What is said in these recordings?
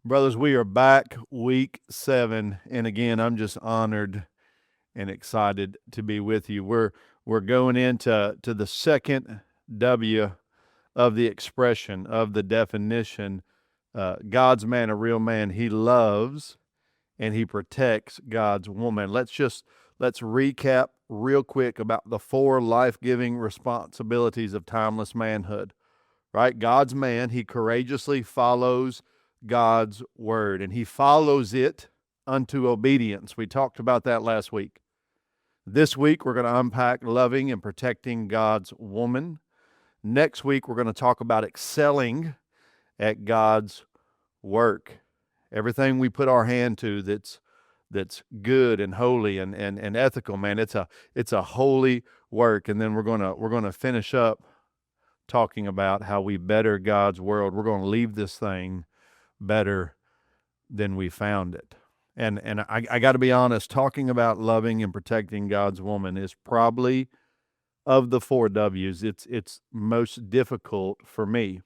Brothers, we are back week 7, and again, I'm just honored and excited to be with you. We're going into the second W of the expression of the definition. God's man, a real man. He loves and he protects God's woman. Let's recap real quick about the 4 life-giving responsibilities of timeless manhood. Right? God's man, he courageously follows God's word, and he follows it unto obedience. We talked about that last week. This week, we're going to unpack loving and protecting God's woman. Next week, we're going to talk about excelling at God's work. Everything we put our hand to that's good and holy and ethical, man, it's a holy work. And then we're gonna finish up talking about how we better God's world. We're going to leave this thing better than we found it. And I got to be honest, talking about loving and protecting God's woman is probably, of the 4 W's, it's most difficult for me,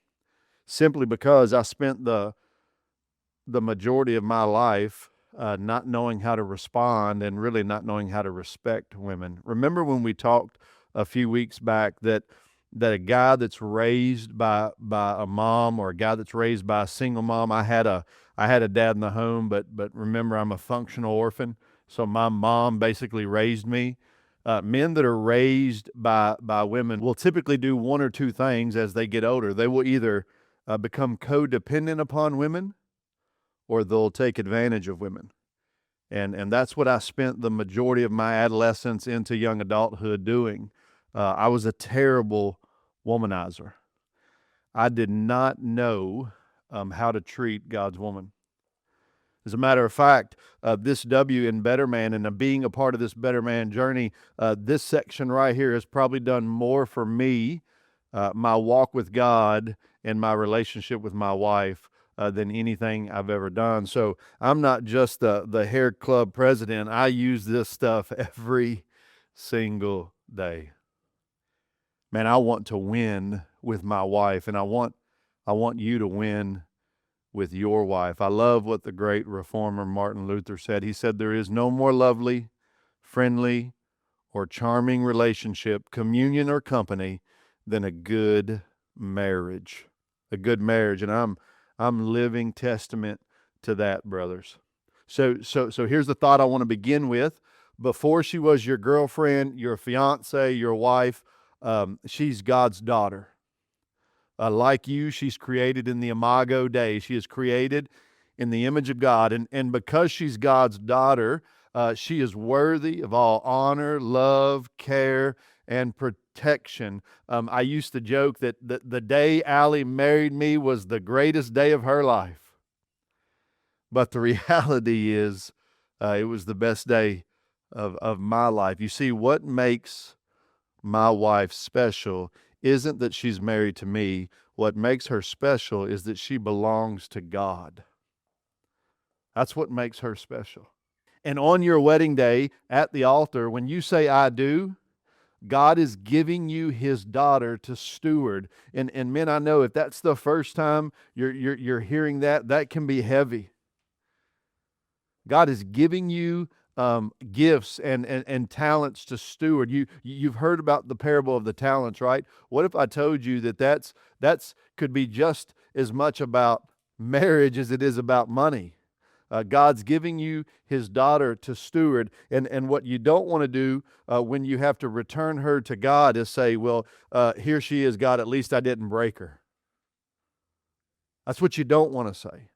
simply because I spent the majority of my life not knowing how to respond and really not knowing how to respect women. Remember when we talked a few weeks back that a guy that's raised by a mom, or a guy that's raised by a single mom. I had a dad in the home, but remember, I'm a functional orphan, so my mom basically raised me. Men that are raised by women will typically do one or two things as they get older. They will either become codependent upon women, or they'll take advantage of women. And that's what I spent the majority of my adolescence into young adulthood doing. I was a terrible womanizer. I did not know how to treat God's woman. As a matter of fact, this W in Better Man, and being a part of this Better Man journey, this section right here has probably done more for me, my walk with God and my relationship with my wife, than anything I've ever done. So I'm not just the hair club president. I use this stuff every single day. Man, I want to win with my wife, and I want you to win with your wife. I love what the great reformer Martin Luther said. He said, "There is no more lovely, friendly, or charming relationship, communion, or company than a good marriage." A good marriage, and I'm living testament to that, brothers. So here's the thought I want to begin with. Before she was your girlfriend, your fiance, your wife, she's God's daughter. Like you, she's created in the Imago Dei. She is created in the image of God. And because she's God's daughter, she is worthy of all honor, love, care, and protection. I used to joke that the day Allie married me was the greatest day of her life. But the reality is, it was the best day of my life. You see, what makes my wife special isn't that she's married to me. What makes her special is that she belongs to God. That's what makes her special. And on your wedding day at the altar, when you say "I do," God is giving you his daughter to steward. And men, I know if that's the first time you're hearing that, that can be heavy. God is giving you gifts and talents to steward. You've heard about the parable of the talents, right? What if I told you that that's could be just as much about marriage as it is about money? God's giving you his daughter to steward, and what you don't want to do when you have to return her to God is say, "Well, here she is, God, at least I didn't break her." That's what you don't want to say.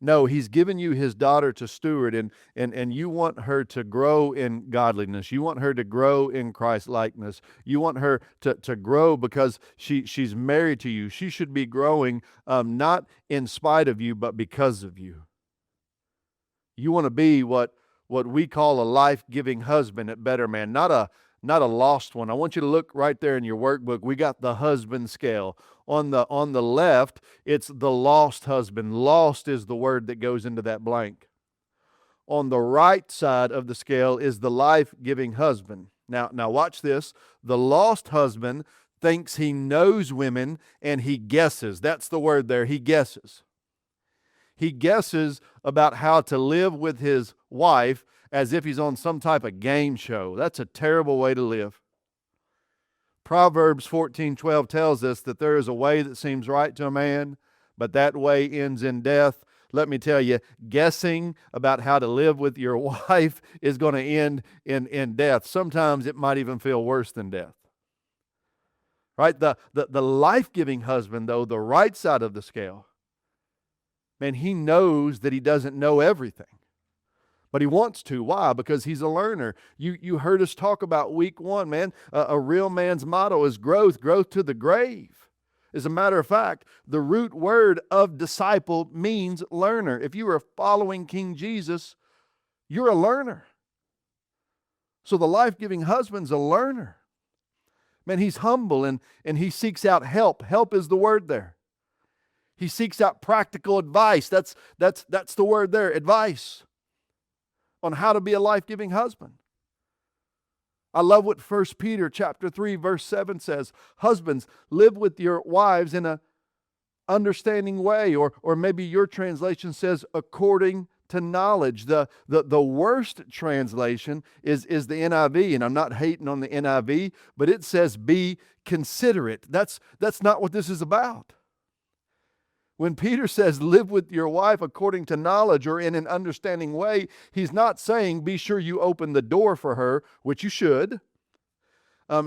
No, he's given you his daughter to steward, and you want her to grow in godliness. You want her to grow in Christ-likeness. You want her to grow because she's married to you. She should be growing not in spite of you, but because of you. You want to be what we call a life-giving husband at Better Man, not a lost one. I want you to look right there in your workbook. We got the husband scale. On the left, it's the lost husband. Lost is the word that goes into that blank. On the right side of the scale is the life-giving husband. Now watch this. The lost husband thinks he knows women and he guesses. That's the word there. He guesses. He guesses about how to live with his wife as if he's on some type of game show. That's a terrible way to live. Proverbs 14:12 tells us that there is a way that seems right to a man, but that way ends in death. Let me tell you, guessing about how to live with your wife is going to end in death. Sometimes it might even feel worse than death. Right? The life-giving husband, though, the right side of the scale, man, he knows that he doesn't know everything. But he wants to. Why? Because he's a learner. You heard us talk about week 1, man. A real man's motto is growth to the grave. As a matter of fact, the root word of disciple means learner. If you are following King Jesus, you're a learner. So the life-giving husband's a learner. Man, he's humble and he seeks out help. Help is the word there. He seeks out practical advice. That's the word there, advice on how to be a life-giving husband. I love what 1 Peter chapter 3 verse 7 says. Husbands, live with your wives in an understanding way, or maybe your translation says according to knowledge. The worst translation is the NIV, and I'm not hating on the NIV, but it says be considerate. That's not what this is about. When Peter says live with your wife according to knowledge or in an understanding way, he's not saying be sure you open the door for her, which you should.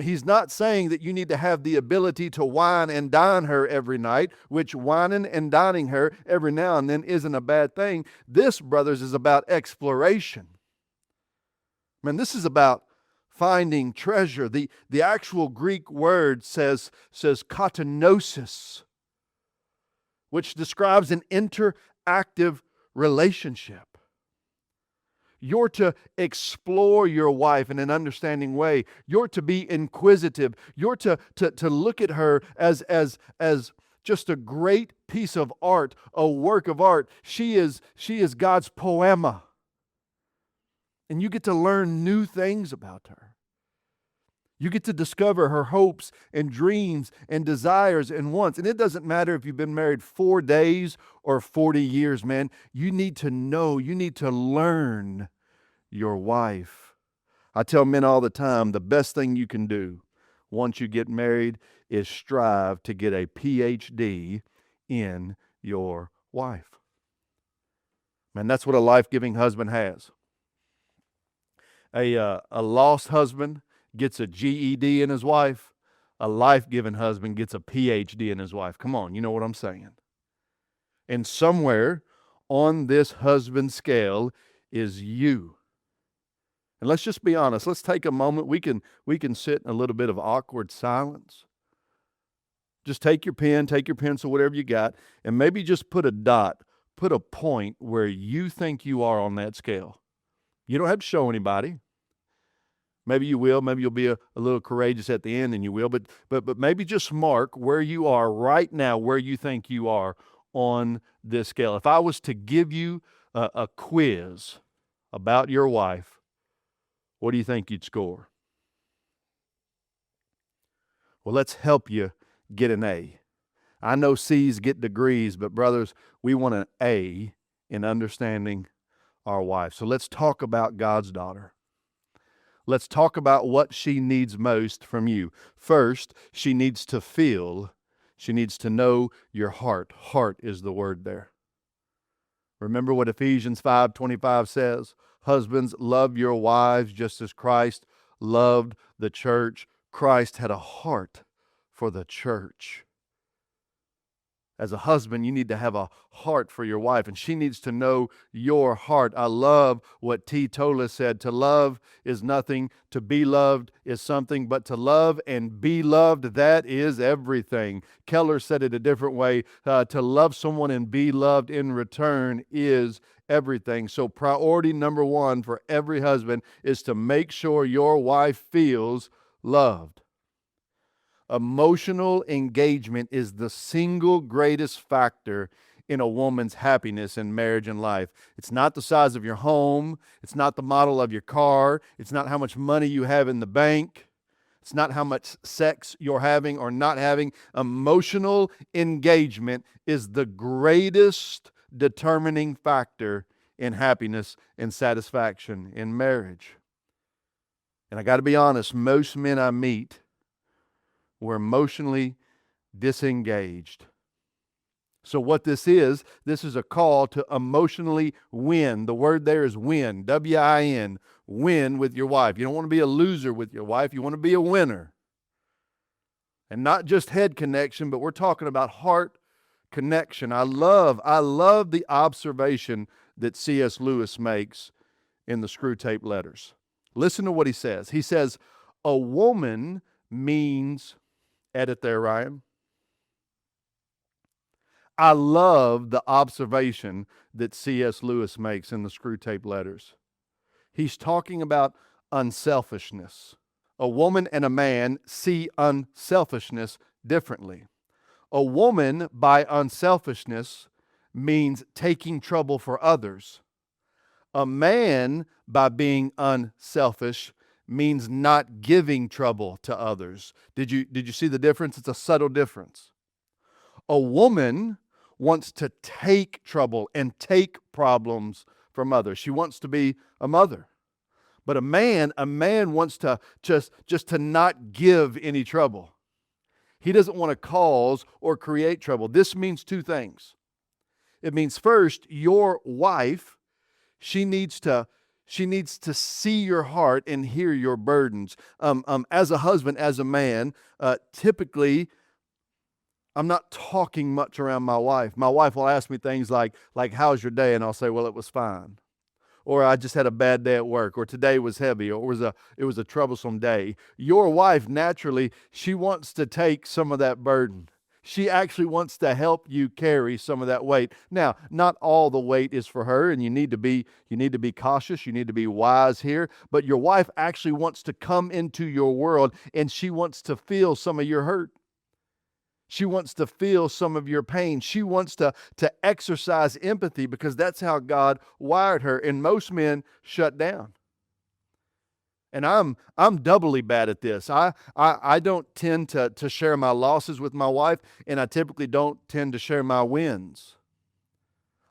He's not saying that you need to have the ability to wine and dine her every night, which wining and dining her every now and then isn't a bad thing. This, brothers, is about exploration. Man, this is about finding treasure. The actual Greek word says katanosis, which describes an interactive relationship. You're to explore your wife in an understanding way. You're to be inquisitive. You're to look at her as just a great piece of art, a work of art. She is God's poema. And you get to learn new things about her. You get to discover her hopes and dreams and desires and wants. And it doesn't matter if you've been married 4 days or 40 years, man. You need to know, you need to learn your wife. I tell men all the time, the best thing you can do once you get married is strive to get a PhD in your wife. Man, that's what a life-giving husband has. A lost husband gets a GED in his wife. A life-giving husband gets a PhD in his wife. Come on, you know what I'm saying. And somewhere on this husband scale is you. And let's just be honest. Let's take a moment. We can sit in a little bit of awkward silence. Just take your pen, take your pencil, whatever you got, and maybe just put a dot, put a point where you think you are on that scale. You don't have to show anybody. Maybe you will. Maybe you'll be a little courageous at the end and you will. But maybe just mark where you are right now, where you think you are on this scale. If I was to give you a quiz about your wife, what do you think you'd score? Well, let's help you get an A. I know C's get degrees, but brothers, we want an A in understanding our wife. So let's talk about God's daughter. Let's talk about what she needs most from you. First, she needs to feel, she needs to know your heart. Heart is the word there. Remember what Ephesians 5:25 says? Husbands, love your wives just as Christ loved the church. Christ had a heart for the church. As a husband, you need to have a heart for your wife, and she needs to know your heart. I love what T. Tola said. To love is nothing. To be loved is something. But to love and be loved, that is everything. Keller said it a different way. To love someone and be loved in return is everything. So priority number one for every husband is to make sure your wife feels loved. Emotional engagement is the single greatest factor in a woman's happiness in marriage and life. It's not the size of your home. It's not the model of your car. It's not how much money you have in the bank. It's not how much sex you're having or not having. Emotional engagement is the greatest determining factor in happiness and satisfaction in marriage. And I got to be honest, most men I meet were emotionally disengaged. So what this is a call to emotionally win. The word there is win, W-I-N, win with your wife. You don't want to be a loser with your wife. You want to be a winner. And not just head connection, but we're talking about heart connection. I love the observation that C.S. Lewis makes in the Screw Tape Letters. Listen to what he says. He says, a woman means, edit there, Ryan. I love the observation that C.S. Lewis makes in the Screw Tape Letters. He's talking about unselfishness. A woman and a man see unselfishness differently. A woman, by unselfishness, means taking trouble for others. A man, by being unselfish, means not giving trouble to others. Did you see the difference? It's a subtle difference. A woman wants to take trouble and take problems from others. She wants to be a mother. But a man wants to just to not give any trouble. He doesn't want to cause or create trouble. This means two things. It means, first, your wife, she needs to see your heart and hear your burdens. As a husband, as a man, typically, I'm not talking much around my wife. My wife will ask me things like how's your day? And I'll say, well, it was fine. Or I just had a bad day at work, or today was heavy, or it was a troublesome day. Your wife, naturally, she wants to take some of that burden. She actually wants to help you carry some of that weight. Now, not all the weight is for her, and you need to be cautious, you need to be wise here, but your wife actually wants to come into your world, and she wants to feel some of your hurt. She wants to feel some of your pain. She wants to exercise empathy, because that's how God wired her. And most men shut down. And I'm doubly bad at this. I don't tend to share my losses with my wife, and I typically don't tend to share my wins.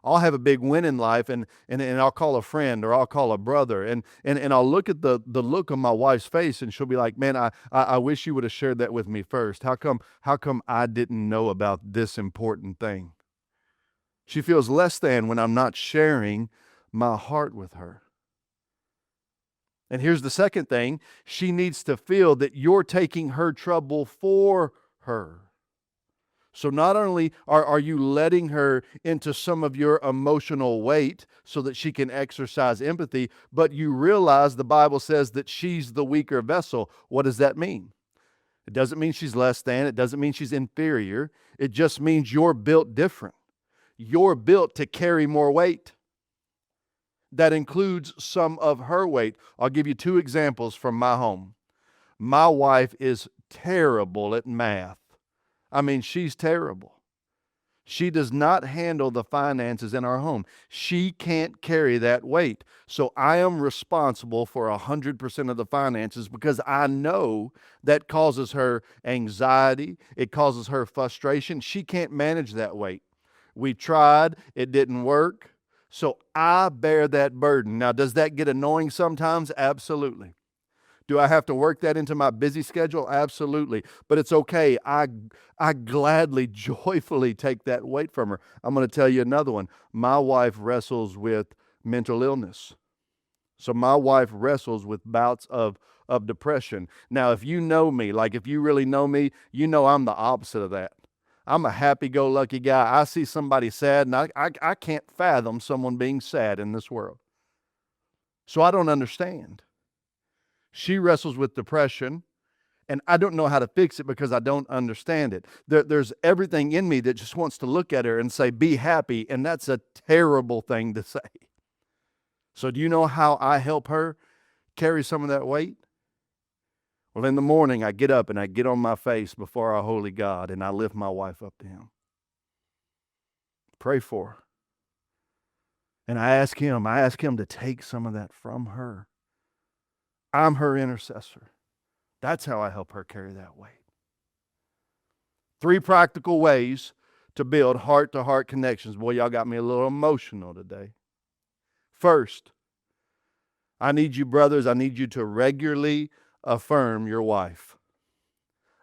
I'll have a big win in life, and I'll call a friend or I'll call a brother, and I'll look at the look on my wife's face, and she'll be like, man, I wish you would have shared that with me first. How come I didn't know about this important thing? She feels less than when I'm not sharing my heart with her. And here's the second thing. She needs to feel that you're taking her trouble for her. So not only are you letting her into some of your emotional weight so that she can exercise empathy, but you realize the Bible says that she's the weaker vessel. What does that mean? It doesn't mean she's less than. It doesn't mean she's inferior. It just means you're built different. You're built to carry more weight. That includes some of her weight. I'll give you two examples from my home. My wife is terrible at math. I mean, she's terrible. She does not handle the finances in our home. She can't carry that weight. So I am responsible for 100% of the finances, because I know that causes her anxiety. It causes her frustration. She can't manage that weight. We tried. It didn't work. So I bear that burden. Now, does that get annoying sometimes? Absolutely. Do I have to work that into my busy schedule? Absolutely. But it's okay. I gladly, joyfully take that weight from her. I'm going to tell you another one. My wife wrestles with mental illness. So my wife wrestles with bouts of depression. Now, if you know me, if you really know me, you know I'm the opposite of that. I'm a happy-go-lucky guy. I see somebody sad, and I can't fathom someone being sad in this world. So I don't understand. She wrestles with depression, and I don't know how to fix it because I don't understand it. There's everything in me that just wants to look at her and say, be happy, and that's a terrible thing to say. So do you know how I help her carry some of that weight? Well, in the morning, I get up and I get on my face before our holy God, and I lift my wife up to Him. Pray for her. And I ask Him to take some of that from her. I'm her intercessor. That's how I help her carry that weight. 3 practical ways to build heart-to-heart connections. Boy, y'all got me a little emotional today. First, I need you, brothers, I need you to regularly affirm your wife.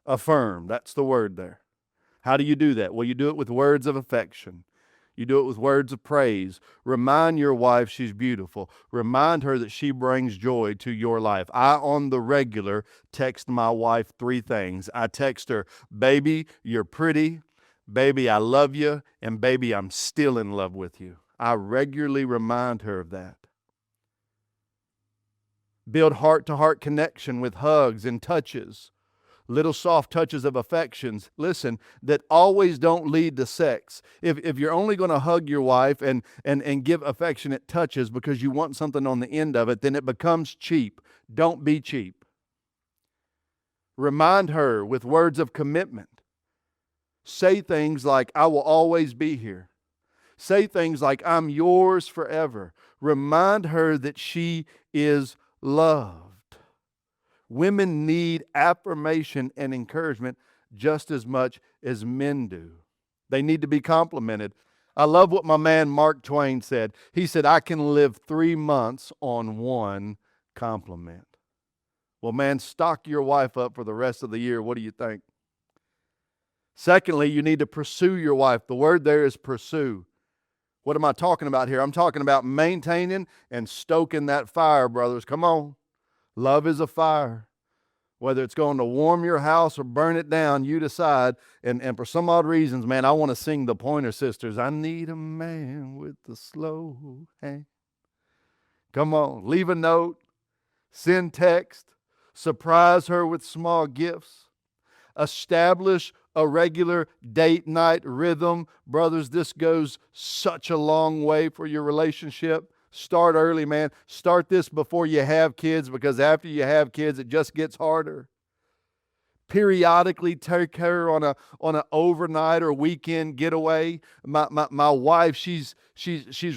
Affirm, that's the word there. How do you do that? Well, you do it with words of affection. You do it with words of praise. Remind your wife she's beautiful. Remind her that she brings joy to your life. I, on the regular, text my wife 3 things. I text her, baby, you're pretty. Baby, I love you. And baby, I'm still in love with you. I regularly remind her of that. Build heart-to-heart connection with hugs and touches. Little soft touches of affections, listen, that always don't lead to sex. If you're only going to hug your wife and give affectionate touches because you want something on the end of it, then it becomes cheap. Don't be cheap. Remind her with words of commitment. Say things like, I will always be here. Say things like, I'm yours forever. Remind her that she is loved. Women need affirmation and encouragement just as much as men do. They need to be complimented. I love what my man Mark Twain said. He said, I can live 3 months on 1 compliment. Well, man, stock your wife up for the rest of the year. What do you think? Secondly, you need to pursue your wife. The word there is pursue. What am I talking about here? I'm talking about maintaining and stoking that fire, brothers. Come on. Love is a fire. Whether it's going to warm your house or burn it down, you decide. And for some odd reasons, man, I want to sing the Pointer Sisters. I need a man with a slow hand. Come on, leave a note, send text, surprise her with small gifts. Establish a regular date night rhythm. Brothers, this goes such a long way for your relationship. Start early, man. Start this before you have kids, because after you have kids, it just gets harder. Periodically take her on an overnight or weekend getaway. My wife, she's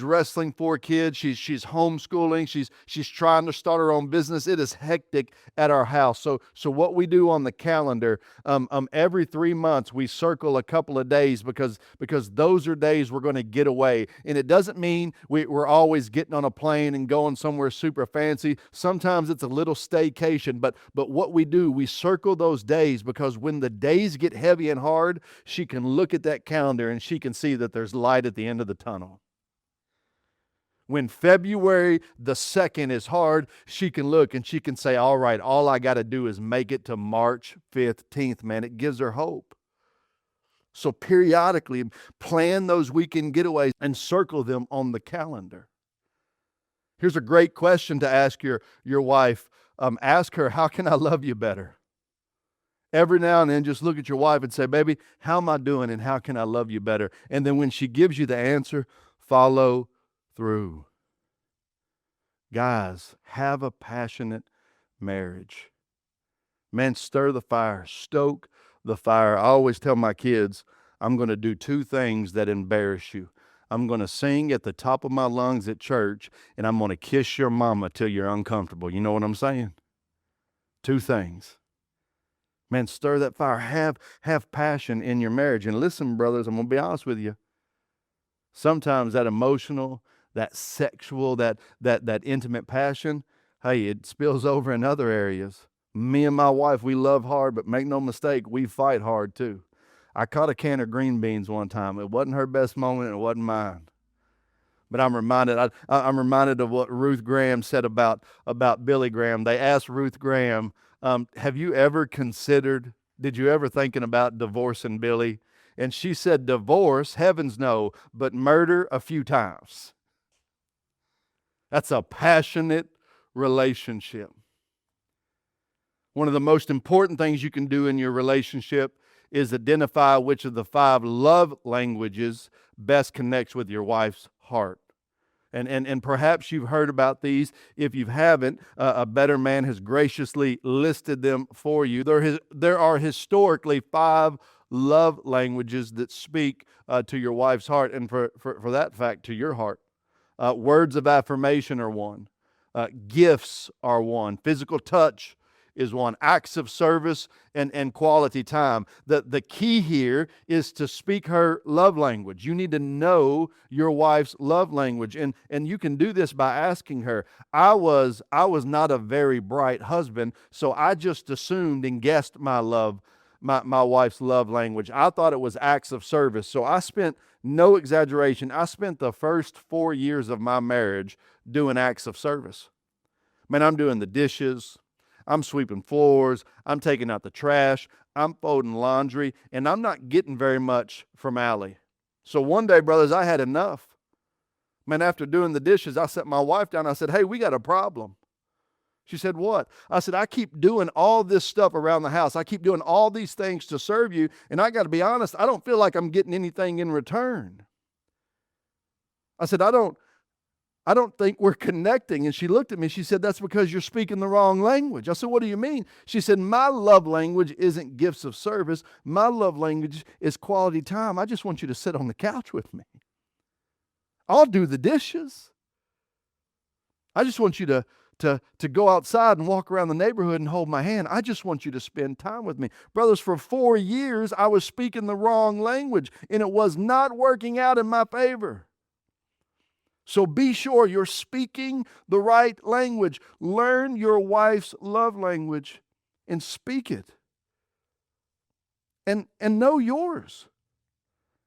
wrestling 4 kids. She's homeschooling. She's trying to start her own business. It is hectic at our house. So what we do on the calendar, every 3 months we circle a couple of days because those are days we're going to get away. And it doesn't mean we're always getting on a plane and going somewhere super fancy. Sometimes it's a little staycation. But what we do, we circle those days, because when the days get heavy and hard, she can look at that calendar and she can see that there's light at the end of the tunnel. When February the 2nd is hard, she can look and she can say, all right, all I got to do is make it to March 15th, man. It gives her hope. So periodically plan those weekend getaways and circle them on the calendar. Here's a great question to ask your wife. Ask her, how can I love you better? Every now and then, just look at your wife and say, baby, how am I doing and how can I love you better? And then when she gives you the answer, follow through. Guys, have a passionate marriage. Man, stir the fire, stoke the fire. I always tell my kids, I'm going to do 2 things that embarrass you. I'm going to sing at the top of my lungs at church, and I'm going to kiss your mama till you're uncomfortable. You know what I'm saying? 2 things. Man, stir that fire. Have passion in your marriage. And listen, brothers, I'm going to be honest with you. Sometimes that emotional, that sexual, that intimate passion, hey, it spills over in other areas. Me and my wife, we love hard, but make no mistake, we fight hard too. I caught a can of green beans one time. It wasn't her best moment. It wasn't mine. But I'm reminded of what Ruth Graham said about Billy Graham. They asked Ruth Graham, did you ever thinking about divorcing Billy? And she said, divorce, heavens no, but murder a few times. That's a passionate relationship. One of the most important things you can do in your relationship is identify which of the 5 love languages best connects with your wife's heart. And perhaps you've heard about these. If you haven't, a better man has graciously listed them for you. There are historically 5 love languages that speak to your wife's heart, and for that fact, to your heart. Words of affirmation are one. Gifts are one. Physical touch is one. Acts of service and quality time. The key here is to speak her love language. You need to know your wife's love language. And you can do this by asking her. I was not a very bright husband, so I just assumed and guessed my wife's love language. I thought it was acts of service. So I spent, no exaggeration, I spent the first 4 years of my marriage doing acts of service. Man, I'm doing the dishes, I'm sweeping floors, I'm taking out the trash, I'm folding laundry, and I'm not getting very much from Allie. So one day, brothers, I had enough. Man, after doing the dishes, I sat my wife down. I said, hey, we got a problem. She said, what? I said, I keep doing all this stuff around the house. I keep doing all these things to serve you, and I got to be honest, I don't feel like I'm getting anything in return. I said, I don't think we're connecting. And she looked at me. She said, that's because you're speaking the wrong language. I said, what do you mean? She said, my love language isn't gifts of service. My love language is quality time. I just want you to sit on the couch with me. I'll do the dishes. I just want you to go outside and walk around the neighborhood and hold my hand. I just want you to spend time with me. Brothers, for 4 years, I was speaking the wrong language, and it was not working out in my favor. So be sure you're speaking the right language. Learn your wife's love language and speak it. And know yours.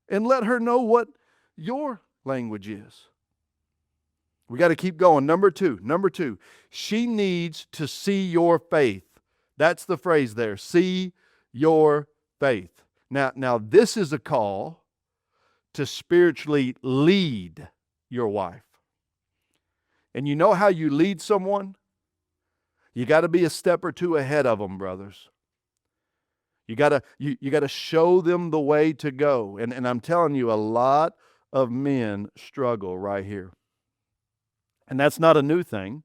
And let her know what your language is. We got to keep going. Number two, she needs to see your faith. That's the phrase there. See your faith. Now this is a call to spiritually lead your wife. And you know how you lead someone? You got to be a step or two ahead of them, brothers. You got to show them the way to go. And I'm telling you, a lot of men struggle right here. And that's not a new thing.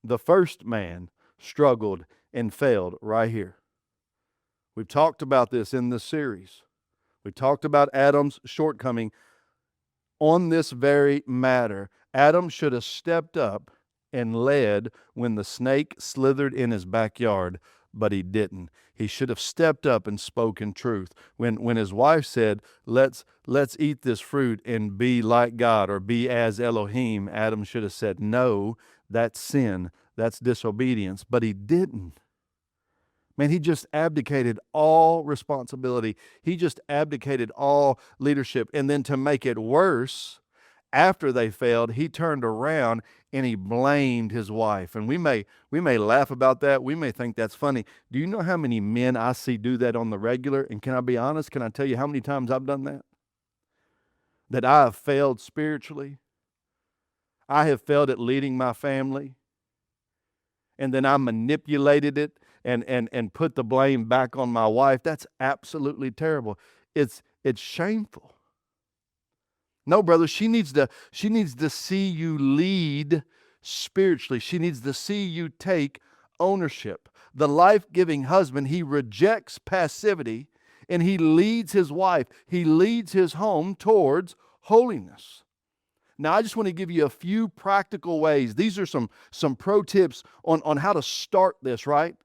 The first man struggled and failed right here. We've talked about this in this series. We talked about Adam's shortcoming on this very matter. Adam should have stepped up and led when the snake slithered in his backyard, but he didn't. He should have stepped up and spoken truth. When his wife said, let's eat this fruit and be like God or be as Elohim, Adam should have said, no, that's sin, that's disobedience, but he didn't. Man, he just abdicated all responsibility. He just abdicated all leadership. And then to make it worse, after they failed, he turned around and he blamed his wife. And we may laugh about that. We may think that's funny. Do you know how many men I see do that on the regular? And can I be honest? Can I tell you how many times I've done that? That I have failed spiritually. I have failed at leading my family. And then I manipulated it and put the blame back on my wife. That's absolutely terrible. It's shameful. No, brother, she needs to see you lead spiritually. She needs to see you take ownership. The life-giving husband, he rejects passivity and he leads his wife. He leads his home towards holiness. Now, I just want to give you a few practical ways. These are some pro tips on how to start this, right?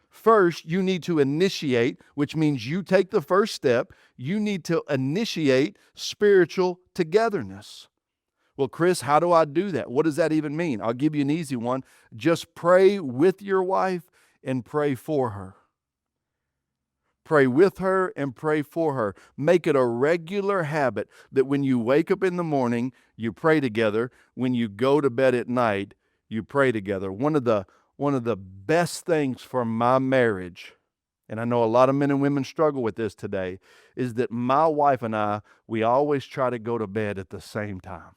First, you need to initiate, which means you take the first step. You need to initiate spiritual togetherness. Well, Chris, how do I do that? What does that even mean? I'll give you an easy one. Just pray with your wife and pray for her. Pray with her and pray for her. Make it a regular habit that when you wake up in the morning, you pray together. When you go to bed at night, you pray together. One of the best things for my marriage, and I know a lot of men and women struggle with this today, is that my wife and I, we always try to go to bed at the same time.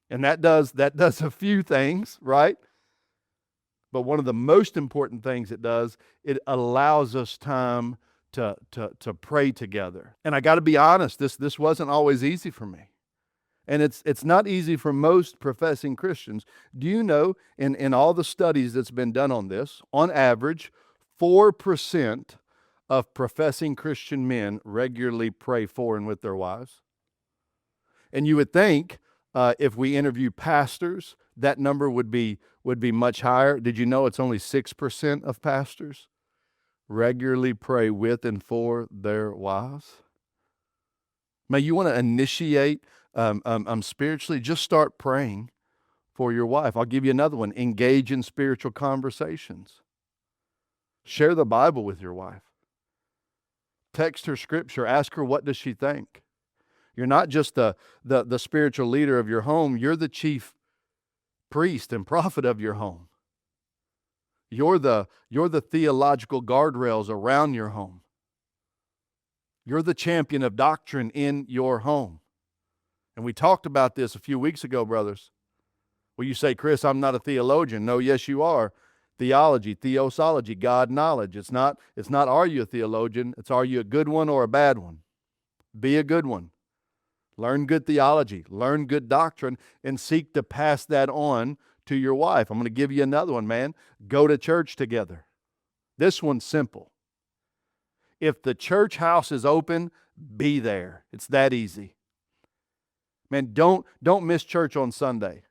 And that does a few things, right? But one of the most important things it does, it allows us time to pray together. And I got to be honest, this wasn't always easy for me. And it's not easy for most professing Christians. Do you know, in all the studies that's been done on this, on average, 4% of professing Christian men regularly pray for and with their wives? And you would think, if we interview pastors, that number would be would be much higher. Did you know it's only 6% of pastors regularly pray with and for their wives? May you want to initiate spiritually, just start praying for your wife. I'll give you another one. Engage in spiritual conversations. Share the Bible with your wife. Text her scripture. Ask her, what does she think? You're not just the spiritual leader of your home. You're the chief priest and prophet of your home. You're the theological guardrails around your home. You're the champion of doctrine in your home. And we talked about this a few weeks ago, brothers. Well, you say, Chris, I'm not a theologian. No, yes, you are. Theology, theosology, God knowledge. It's not are you a theologian? It's are you a good one or a bad one? Be a good one. Learn good theology. Learn good doctrine and seek to pass that on to your wife. I'm going to give you another one, man. Go to church together. This one's simple. If the church house is open, be there. It's that easy. Man, don't miss church on Sunday.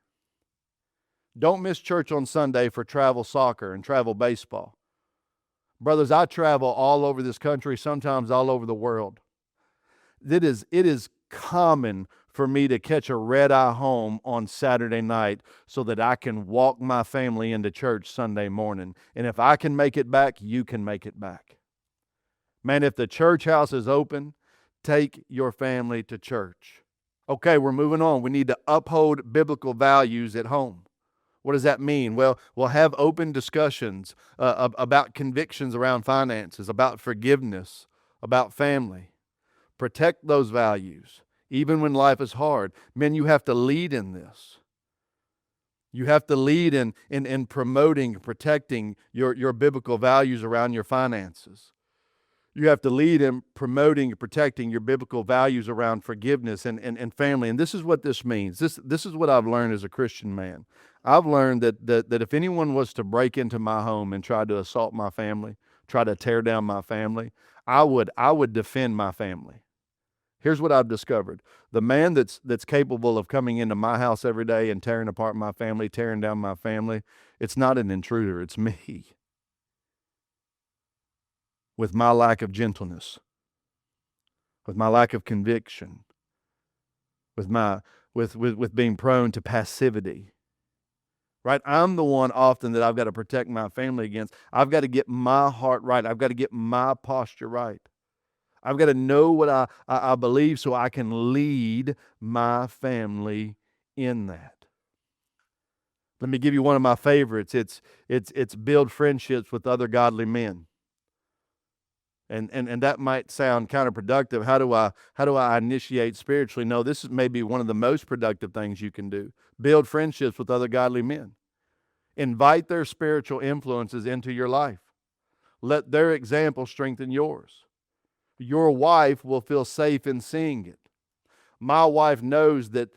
Don't miss church on Sunday for travel soccer and travel baseball. Brothers, I travel all over this country, sometimes all over the world. It is common for me to catch a red-eye home on Saturday night so that I can walk my family into church Sunday morning. And if I can make it back, you can make it back. Man, if the church house is open, take your family to church. Okay, we're moving on. We need to uphold biblical values at home. What does that mean? Well, we'll have open discussions about convictions around finances, about forgiveness, about family. Protect those values, even when life is hard. Men, you have to lead in this. You have to lead in promoting, protecting your biblical values around your finances. You have to lead in promoting and protecting your biblical values around forgiveness and family. And this is what this means. This is what I've learned as a Christian man. I've learned that if anyone was to break into my home and try to assault my family, try to tear down my family, I would defend my family. Here's what I've discovered. The man that's capable of coming into my house every day and tearing apart my family, tearing down my family, it's not an intruder, it's me. With my lack of gentleness, with my lack of conviction, with being prone to passivity. Right? I'm the one often that I've got to protect my family against. I've got to get my heart right. I've got to get my posture right. I've got to know what I believe so I can lead my family in that. Let me give you one of my favorites. It's build friendships with other godly men. And that might sound counterproductive. How do I initiate spiritually? No, this is maybe one of the most productive things you can do. Build friendships with other godly men. Invite their spiritual influences into your life. Let their example strengthen yours. Your wife will feel safe in seeing it. My wife knows that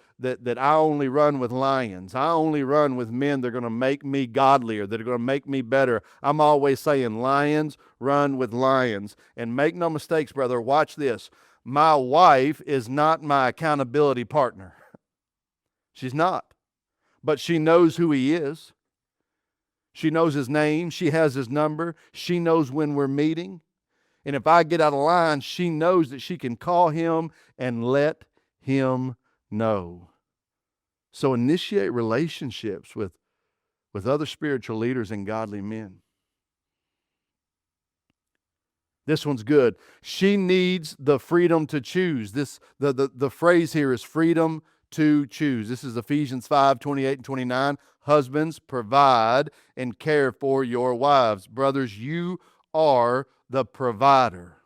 I only run with lions. I only run with men that are going to make me godlier, that are going to make me better. I'm always saying, lions run with lions. And make no mistakes, brother, watch this. My wife is not my accountability partner. She's not. But she knows who he is. She knows his name. She has his number. She knows when we're meeting. And if I get out of line, she knows that she can call him and let him know. So initiate relationships with other spiritual leaders and godly men. This one's good. She needs the freedom to choose. The phrase here is freedom to choose. This is Ephesians 5:28 and 29. Husbands, provide and care for your wives. Brothers, you are the provider.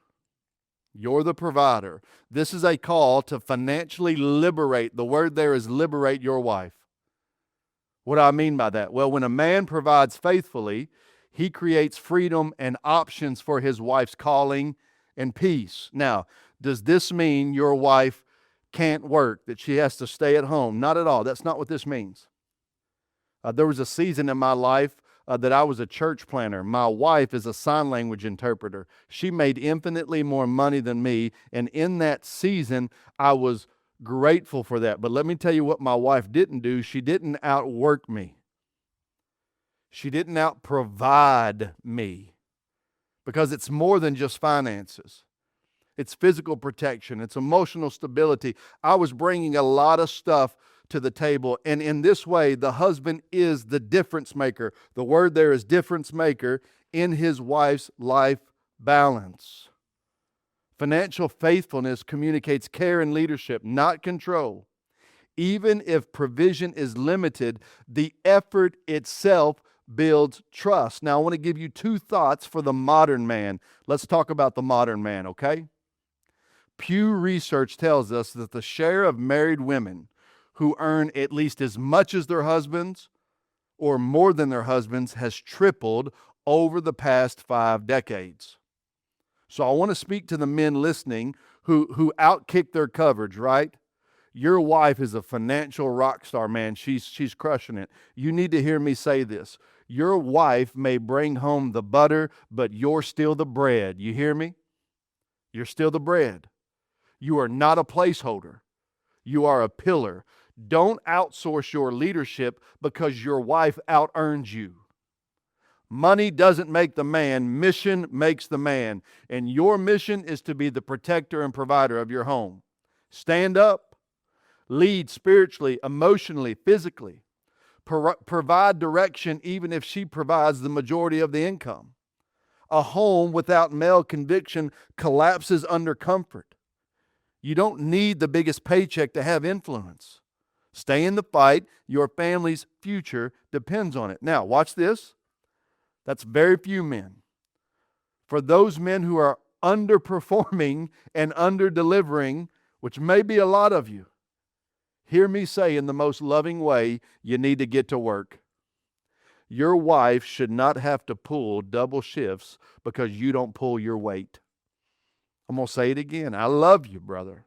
You're the provider. This is a call to financially liberate. The word there is liberate your wife. What do I mean by that? Well, when a man provides faithfully, he creates freedom and options for his wife's calling and peace. Now, does this mean your wife can't work, that she has to stay at home? Not at all. That's not what this means. There was a season in my life that I was a church planner. My wife is a sign language interpreter. She made infinitely more money than me, and in that season, I was grateful for that. But let me tell you what my wife didn't do. She didn't outwork me. She didn't out-provide me, because it's more than just finances. It's physical protection. It's emotional stability. I was bringing a lot of stuff to the table. And in this way, the husband is the difference maker. The word there is difference maker in his wife's life balance. Financial faithfulness communicates care and leadership, not control. Even if provision is limited, the effort itself builds trust. Now, I want to give you two thoughts for the modern man. Let's talk about the modern man, okay? Pew Research tells us that the share of married women who earn at least as much as their husbands or more than their husbands has tripled over the past 5 decades. So I want to speak to the men listening who outkick their coverage, right? Your wife is a financial rock star, man. She's crushing it. You need to hear me say this. Your wife may bring home the butter, but you're still the bread. You hear me? You're still the bread. You are not a placeholder. You are a pillar. Don't outsource your leadership because your wife out-earns you. Money doesn't make the man. Mission makes the man. And your mission is to be the protector and provider of your home. Stand up. Lead spiritually, emotionally, physically. Provide direction even if she provides the majority of the income. A home without male conviction collapses under comfort. You don't need the biggest paycheck to have influence. Stay in the fight. Your family's future depends on it. Now, watch this. That's very few men. For those men who are underperforming and under-delivering, which may be a lot of you, hear me say in the most loving way, you need to get to work. Your wife should not have to pull double shifts because you don't pull your weight. I'm going to say it again. I love you, brother.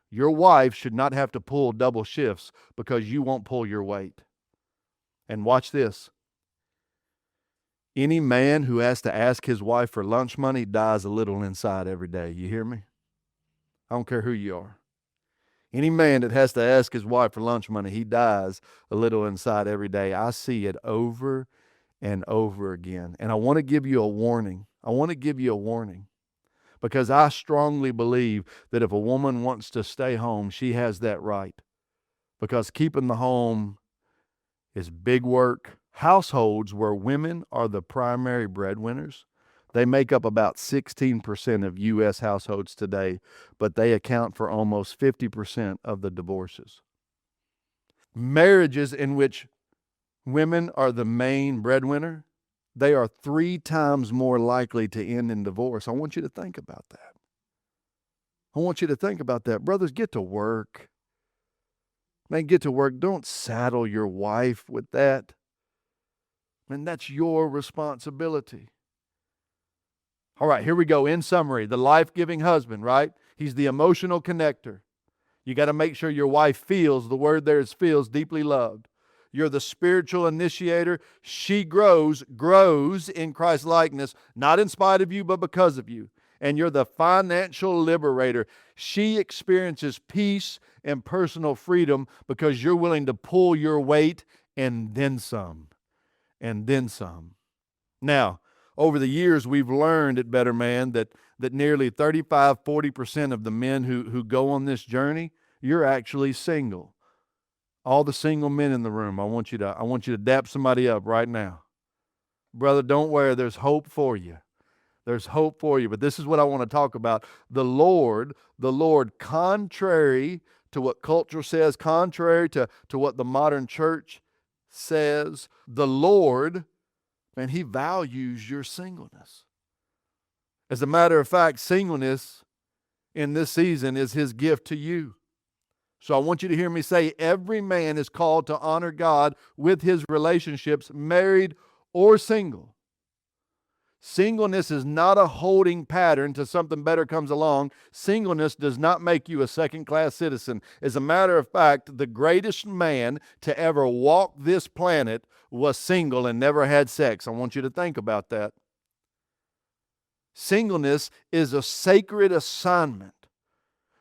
Your wife should not have to pull double shifts because you won't pull your weight. And watch this. Any man who has to ask his wife for lunch money dies a little inside every day. You hear me? I don't care who you are. Any man that has to ask his wife for lunch money, he dies a little inside every day. I see it over and over again. And I want to give you a warning. Because I strongly believe that if a woman wants to stay home, she has that right. Because keeping the home is big work. Households where women are the primary breadwinners, they make up about 16% of U.S. households today, but they account for almost 50% of the divorces. Marriages in which women are the main breadwinner, they are 3 times more likely to end in divorce. I want you to think about that. Brothers, get to work. Man, get to work. Don't saddle your wife with that. Man, that's your responsibility. All right, here we go. In summary, the life-giving husband, right? He's the emotional connector. You got to make sure your wife feels, the word there is feels, deeply loved. You're the spiritual initiator. She grows in Christ's likeness, not in spite of you, but because of you. And you're the financial liberator. She experiences peace and personal freedom because you're willing to pull your weight and then some. Now, over the years, we've learned at Better Man that nearly 35-40% of the men who go on this journey, you're actually single. All the single men in the room, I want you to dap somebody up right now. Brother, don't worry, there's hope for you. But this is what I want to talk about. The Lord, contrary to what culture says, contrary to what the modern church says, the Lord, man, He values your singleness. As a matter of fact, singleness in this season is His gift to you. So I want you to hear me say, every man is called to honor God with his relationships, married or single. Singleness is not a holding pattern till something better comes along. Singleness does not make you a second-class citizen. As a matter of fact, the greatest man to ever walk this planet was single and never had sex. I want you to think about that. Singleness is a sacred assignment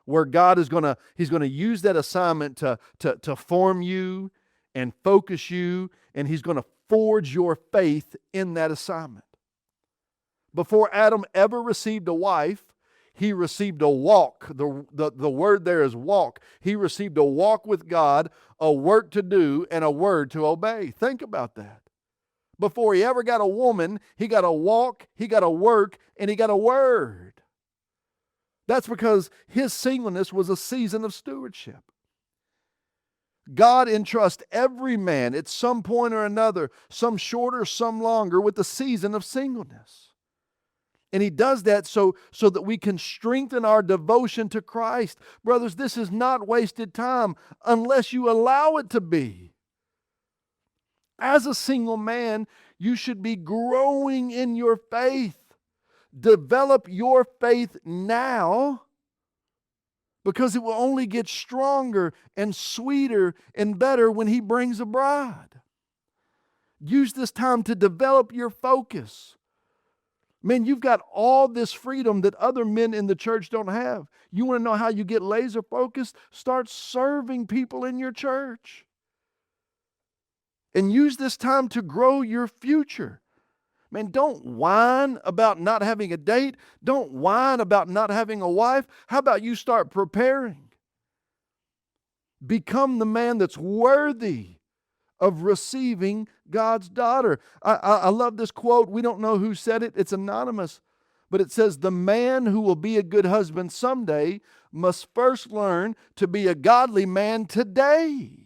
where God is He's going to use that assignment to form you and focus you, and He's going to forge your faith in that assignment. Before Adam ever received a wife, he received a walk. The word there is walk. He received a walk with God, a work to do, and a word to obey. Think about that. Before he ever got a woman, he got a walk, he got a work, and he got a word. That's because his singleness was a season of stewardship. God entrusts every man at some point or another, some shorter, some longer, with the season of singleness. And he does that so that we can strengthen our devotion to Christ. Brothers, this is not wasted time unless you allow it to be. As a single man, you should be growing in your faith. Develop your faith now, because it will only get stronger and sweeter and better when he brings a bride. Use this time to develop your focus. Man, you've got all this freedom that other men in the church don't have. You want to know how you get laser focused? Start serving people in your church. And use this time to grow your future. Man, don't whine about not having a date. Don't whine about not having a wife. How about you start preparing? Become the man that's worthy of receiving God's daughter. I love this quote. We don't know who said it. It's anonymous. But it says, the man who will be a good husband someday must first learn to be a godly man today.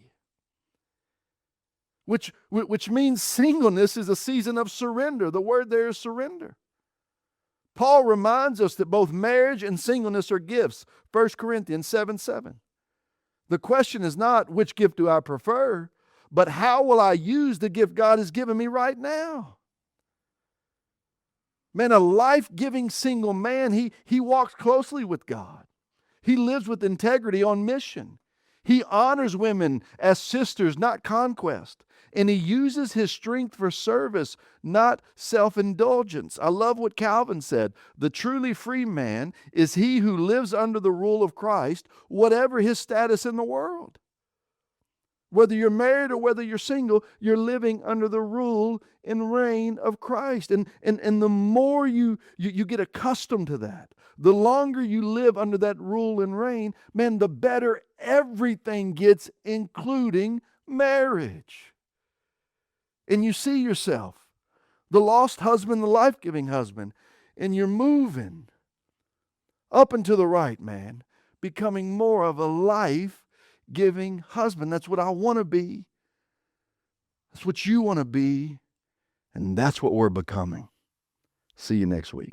Which means singleness is a season of surrender. The word there is surrender. Paul reminds us that both marriage and singleness are gifts. 1 Corinthians 7:7. The question is not which gift do I prefer, but how will I use the gift God has given me right now? Man, a life-giving single man, he walks closely with God. He lives with integrity on mission. He honors women as sisters, not conquest. And he uses his strength for service, not self-indulgence. I love what Calvin said. The truly free man is he who lives under the rule of Christ, whatever his status in the world. Whether you're married or whether you're single, you're living under the rule and reign of Christ. And the more you get accustomed to that, the longer you live under that rule and reign, man, the better everything gets, including marriage. And you see yourself, the lost husband, the life-giving husband, and you're moving up and to the right, man, becoming more of a life-giving husband. That's what I want to be. That's what you want to be. And that's what we're becoming. See you next week.